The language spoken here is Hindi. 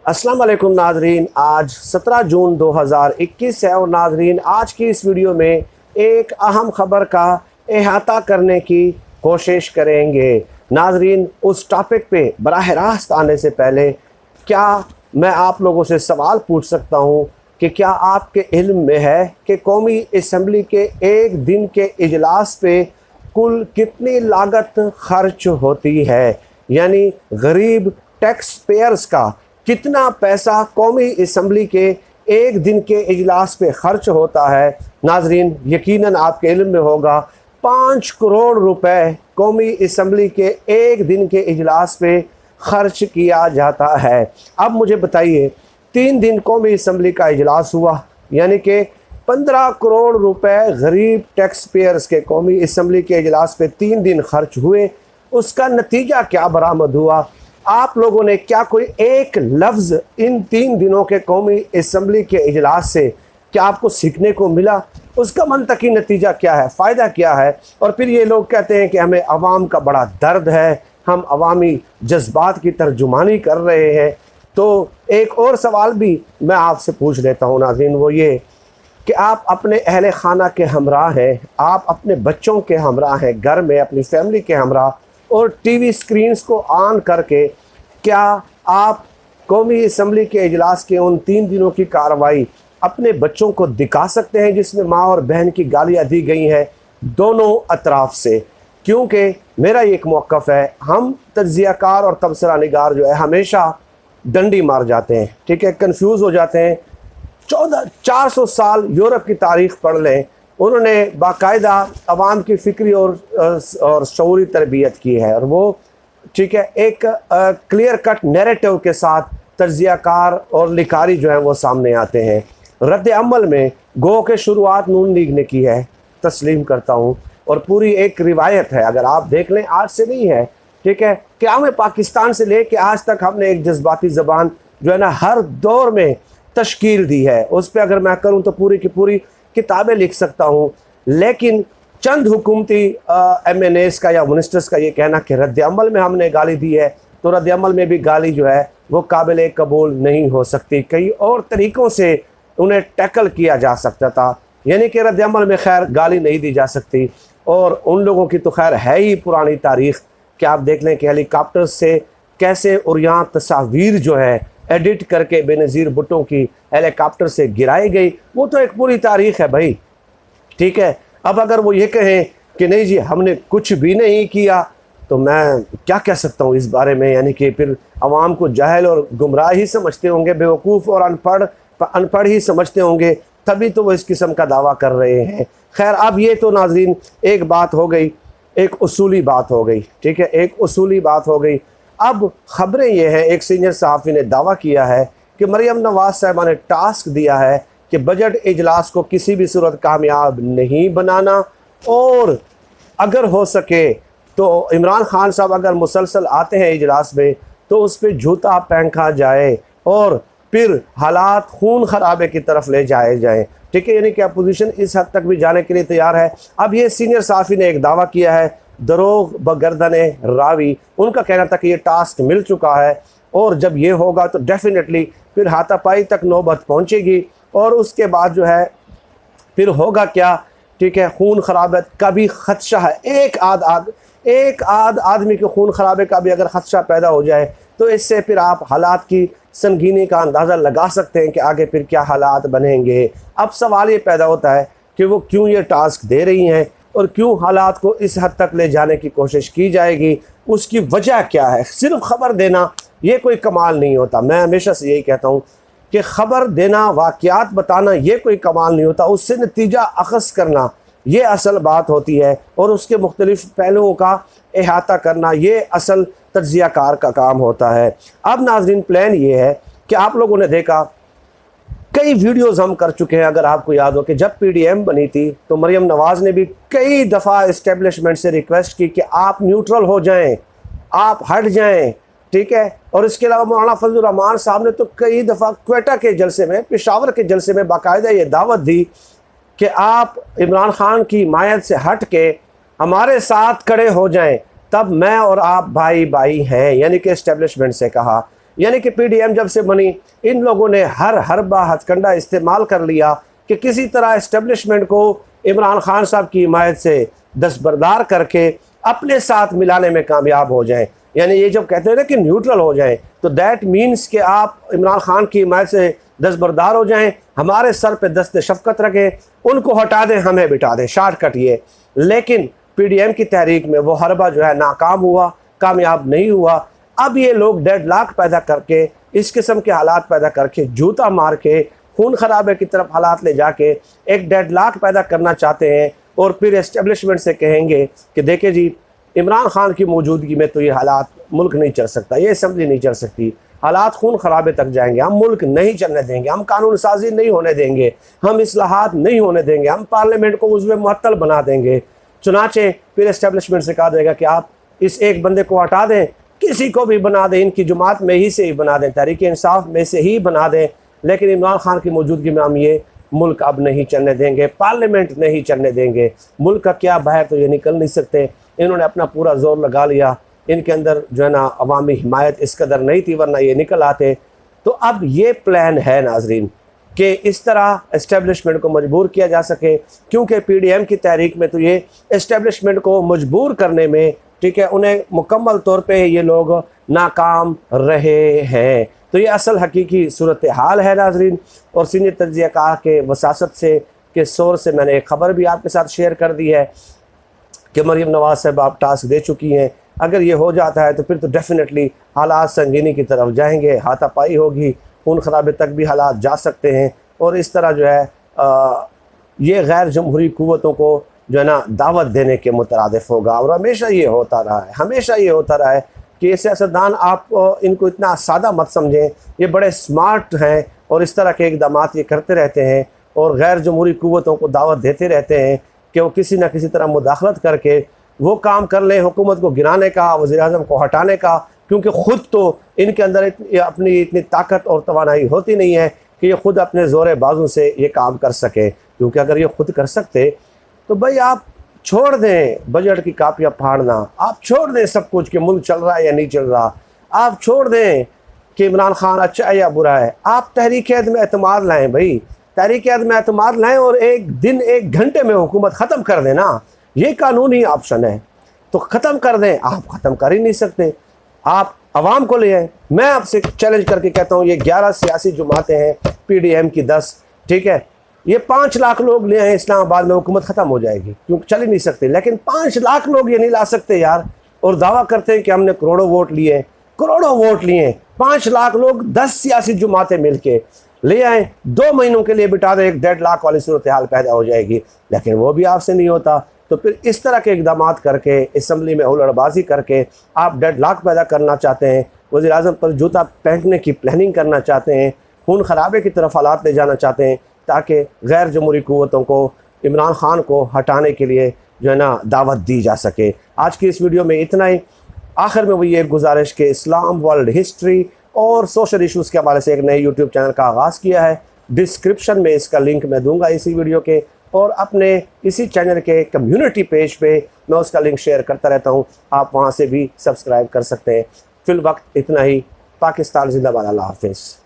अस्सलाम वालेकुम नाजरीन, आज 17 जून 2021 है और नाजरीन आज की इस वीडियो में एक अहम खबर का अहाता करने की कोशिश करेंगे। नाजरीन उस टॉपिक पे बराह रास्त आने से पहले क्या मैं आप लोगों से सवाल पूछ सकता हूँ कि क्या आपके इल्म में है कि कौमी असम्बली के एक दिन के इजलास पे कुल कितनी लागत खर्च होती है, यानी गरीब टैक्स पेयर्स का कितना पैसा कौमी असम्बली के एक दिन के इजलास पे खर्च होता है। नाजरीन यकीनन आपके इल्म में होगा 5 करोड़ रुपए कौमी असम्बली के एक दिन के इजलास पे खर्च किया जाता है। अब मुझे बताइए 3 दिन कौमी असम्बली का इजलास हुआ, यानी कि 15 करोड़ रुपए गरीब टैक्स पेयर्स के कौमी असम्बली के इजलास पे 3 दिन खर्च हुए। उसका नतीजा क्या बरामद हुआ? आप लोगों ने क्या कोई एक लफ्ज़ इन 3 दिनों के कौमी असम्बली के इजलास से क्या आपको सीखने को मिला? उसका मंतकी नतीजा क्या है, फ़ायदा क्या है? और फिर ये लोग कहते हैं कि हमें अवाम का बड़ा दर्द है, हम अवामी जज्बात की तर्जुमानी कर रहे हैं। तो एक और सवाल भी मैं आपसे पूछ लेता हूँ नाज़रीन, वो ये कि आप अपने अहले खाना के हमराह हैं, आप अपने बच्चों के हमराह हैं, घर में अपनी फैमिली के हमराह, और टीवी स्क्रीन्स को ऑन करके क्या आप कौमी असम्बली के इजलास के उन 3 दिनों की कार्रवाई अपने बच्चों को दिखा सकते हैं जिसमें माँ और बहन की गालियाँ दी गई हैं दोनों अतराफ़ से? क्योंकि मेरा एक मौक़िफ़ है, हम तज्ज़ियाकार और तबसरा निगार जो है हमेशा डंडी मार जाते हैं, ठीक है, कन्फ्यूज़ हो जाते हैं। 400 साल यूरोप की तारीख़ पढ़ लें, उन्होंने बाकायदा अवाम की फ़िक्री और शऊरी तरबियत की है, और वो ठीक है एक क्लियर कट नैरेटिव के साथ तज्ज़ियाकार और लिखारी जो है वो सामने आते हैं। रद्द अमल में गो के शुरुआत नून लीग ने की है, तस्लीम करता हूँ, और पूरी एक रिवायत है, अगर आप देख लें आज से नहीं है, ठीक है, क़याम पाकिस्तान से ले कर आज तक हमने एक जज्बाती ज़बान जो है ना हर दौर में तश्कील दी है। उस पर अगर मैं करूँ तो पूरी की पूरी किताबें लिख सकता हूँ, लेकिन चंद हुकूमती MNAs का या मिनिस्टर्स का ये कहना कि रद्द अमल में हमने गाली दी है, तो रद्द अमल में भी गाली जो है वो काबिल कबूल नहीं हो सकती। कई और तरीक़ों से उन्हें टैकल किया जा सकता था, यानी कि रद्द अमल में खैर गाली नहीं दी जा सकती। और उन लोगों की तो खैर है ही पुरानी तारीख़ कि आप देख लें कि हेलीकॉप्टर से कैसे और यहाँ तस्वीर जो है एडिट करके बेनज़ीर भुट्टो की हेलीकॉप्टर से गिराई गई, वो तो एक पूरी तारीख़ है भाई, ठीक है। अब अगर वो ये कहें कि नहीं जी हमने कुछ भी नहीं किया, तो मैं क्या कह सकता हूँ इस बारे में, यानी कि फिर आवाम को जाहिल और गुमराह ही समझते होंगे, बेवकूफ़ और अनपढ़ ही समझते होंगे, तभी तो वो इस किस्म का दावा कर रहे हैं। खैर अब ये तो नाज़रीन एक बात हो गई, एक उसूली बात हो गई, ठीक है, एक उसूली बात हो गई। अब ख़बरें ये हैं, एक सीनियर सहाफ़ी ने दावा किया है कि मरियम नवाज़ साहिबा ने टास्क दिया है कि बजट इजलास को किसी भी सूरत कामयाब नहीं बनाना, और अगर हो सके तो इमरान खान साहब अगर मुसलसल आते हैं इजलास में तो उस पर जूता फेंका जाए और फिर हालात खून खराबे की तरफ ले जाए जाएँ, ठीक है, यानी कि अपोजिशन इस हद तक भी जाने के लिए तैयार है। अब ये सीनियर सहाफ़ी ने एक दावा किया है, दरोग बगर्दने रावी, उनका कहना था कि ये टास्क मिल चुका है, और जब ये होगा तो डेफिनेटली फिर हाथापाई तक नौबत पहुंचेगी, और उसके बाद जो है फिर होगा क्या, ठीक है, खून खराबे का भी ख़दशा है। एक आध आदमी के खून खराबे का भी अगर ख़दशा पैदा हो जाए तो इससे फिर आप हालात की संगीनी का अंदाज़ा लगा सकते हैं कि आगे फिर क्या हालात बनेंगे। अब सवाल ये पैदा होता है कि वो क्यों ये टास्क दे रही हैं और क्यों हालात को इस हद तक ले जाने की कोशिश की जाएगी, उसकी वजह क्या है? सिर्फ ख़बर देना ये कोई कमाल नहीं होता। मैं हमेशा से यही कहता हूँ कि ख़बर देना, वाक़यात बताना ये कोई कमाल नहीं होता, उससे नतीजा अख़ज़ करना ये असल बात होती है, और उसके मुख्तलिफ़ पहलुओं का अहाता करना ये असल तज्ज़ियाकार का काम होता है। अब नाज़रीन प्लान ये है कि आप लोगों ने देखा कई वीडियोज़ हम कर चुके हैं, अगर आपको याद हो कि जब PDM बनी थी तो मरियम नवाज़ ने भी कई दफ़ा इस्टेब्लिशमेंट से रिक्वेस्ट की कि आप न्यूट्रल हो जाएं, आप हट जाएं, ठीक है। और इसके अलावा मौलाना फजलुर रहमान साहब ने तो कई दफ़ा क्वेटा के जलसे में, पेशावर के जलसे में बाकायदा ये दावत दी कि आप इमरान खान की हिमायत से हट के हमारे साथ खड़े हो जाएं, तब मैं और आप भाई भाई हैं, यानी कि इस्टेब्लिशमेंट से कहा। यानी कि पीडीएम जब से बनी, इन लोगों ने हर हरबा हथकंडा इस्तेमाल कर लिया कि किसी तरह इस्टेब्लिशमेंट को इमरान खान साहब की हिमायत से दस्तबरदार करके अपने साथ मिलाने में कामयाब हो जाएं। यानी ये जब कहते हैं ना कि न्यूट्रल हो जाएं, तो दैट मीन्स कि आप इमरान खान की हिमायत से दस्तबरदार हो जाएं, हमारे सर पे दस्ते शफकत रखें, उनको हटा दें, हमें बिठा दें, शॉर्टकट ये। लेकिन पीडीएम की तहरीक में वो हरबा जो है नाकाम हुआ, कामयाब नहीं हुआ। अब ये लोग डेडलॉक पैदा करके, इस किस्म के हालात पैदा करके, जूता मार के, खून खराबे की तरफ हालात ले जाके एक डेडलॉक पैदा करना चाहते हैं और फिर एस्टेब्लिशमेंट से कहेंगे कि देखे जी, इमरान खान की मौजूदगी में तो ये हालात मुल्क नहीं चल सकता, ये असम्बली नहीं चल सकती, हालात खून खराबे तक जाएंगे, हम मुल्क नहीं चलने देंगे, हम कानून साजी नहीं होने देंगे, हम इस्लाहात नहीं होने देंगे, हम पार्लियामेंट को उज़्व मुअत्तल बना देंगे। चुनाचे फिर एस्टेब्लिशमेंट से कहा जाएगा कि आप इस एक बंदे को हटा दें, किसी को भी बना दें, इनकी जमात में ही से ही बना दें, तहरीक इंसाफ में से ही बना दें, लेकिन इमरान खान की मौजूदगी में हम ये मुल्क अब नहीं चलने देंगे, पार्लियामेंट नहीं चलने देंगे। मुल्क का क्या बाहर तो ये निकल नहीं सकते। इन्होंने अपना पूरा जोर लगा लिया, इनके अंदर जो है ना अवामी हिमायत इस कदर नहीं थी, वरना ये निकल आते। तो अब ये प्लान है नाजरीन कि इस तरह इस्टेब्लिशमेंट को मजबूर किया जा सके, क्योंकि पीडीएम की तहरीक में तो ये इस्टेब्लिशमेंट को मजबूर करने में, ठीक है, उन्हें मुकम्मल तौर पे ये लोग नाकाम रहे हैं। तो ये असल हकीकी सूरत हाल है नाजरीन। और सीनियर तज्ज़ियाकार के वसासत से के सोर से मैंने एक ख़बर भी आपके साथ शेयर कर दी है कि मरीम नवाज़ साहब आप टास्क दे चुकी हैं। अगर ये हो जाता है तो फिर तो डेफिनेटली हालात संगीनी की तरफ जाएंगे, हाथापाई होगी, खून खराबे तक भी हालात जा सकते हैं। और इस तरह जो है ये गैर जमहूरी क़ुव्वतों को जो है ना दावत देने के मुतरादिफ होगा। और हमेशा ये होता रहा है, हमेशा ये होता रहा है कि ये सियासतदान, आप इनको इतना सादा मत समझें, ये बड़े स्मार्ट हैं और इस तरह के इक़दाम ये करते रहते हैं और गैर जमहूरी क़ुव्वतों को दावत देते रहते हैं कि वो किसी न किसी तरह मुदाखलत करके वो काम कर लें, हुकूमत को गिराने का, वज़ीर-ए-आज़म को हटाने का, क्योंकि ख़ुद तो इनके अंदर अपनी इतनी ताकत और तवानाई होती नहीं है कि ये ख़ुद अपने ज़ोर बाजू से ये काम कर सके। क्योंकि अगर ये ख़ुद कर सकते तो भाई आप छोड़ दें बजट की कापियाँ फाड़ना, आप छोड़ दें सब कुछ कि मुल्क चल रहा है या नहीं चल रहा, आप छोड़ दें कि इमरान खान अच्छा है या बुरा है, आप तहरीक में एतमाद लाएँ भाई, तहरीक में एतमाद लाएँ और एक दिन 1 घंटे में हुकूमत ख़त्म कर दें ना। ये कानूनी ऑप्शन है तो ख़त्म कर दें। आप ख़त्म कर ही नहीं सकते, आप आवाम को ले आए। मैं आपसे चैलेंज करके कहता हूँ, ये 11 सियासी जमातें हैं, पीडीएम की 10, ठीक है, ये 5 लाख लोग ले आए इस्लामाबाद में, हुकूमत ख़त्म हो जाएगी, क्योंकि चल ही नहीं सकते। लेकिन 5 लाख लोग ये नहीं ला सकते यार, और दावा करते हैं कि हमने करोड़ों वोट लिए, करोड़ों वोट लिए। 5 लाख लोग 10 सियासी जमातें मिल के ले आए, 2 महीनों के लिए बिठा दें, एक 1.5 लाख वाली सूरत हाल पैदा हो जाएगी। लेकिन वो भी आपसे नहीं होता। तो फिर इस तरह के इक़दाम करके, असम्बली में हुल्लड़बाजी करके आप 1.5 लाख पैदा करना चाहते हैं, वज़ीर-ए-आज़म पर जूता फेंकने की प्लानिंग करना चाहते हैं, खून खराबे की तरफ हालात ले जाना चाहते हैं, ताकि गैर जमहूरी क़ुव्वतों को, इमरान खान को हटाने के लिए जो है ना दावत दी जा सके। आज की इस वीडियो में इतना ही। आखिर में वही एक गुजारिश के इस्लाम, वर्ल्ड हिस्ट्री और सोशल इशूज़ के हवाले से एक नए यूट्यूब चैनल का आगाज़ किया है। डिस्क्रिप्शन में इसका लिंक मैं दूंगा इसी वीडियो के, और अपने इसी चैनल के कम्युनिटी पेज पे मैं उसका लिंक शेयर करता रहता हूँ, आप वहाँ से भी सब्सक्राइब कर सकते हैं। फिल वक्त इतना ही। पाकिस्तान जिंदाबाद। अल्लाह हाफ़िज़।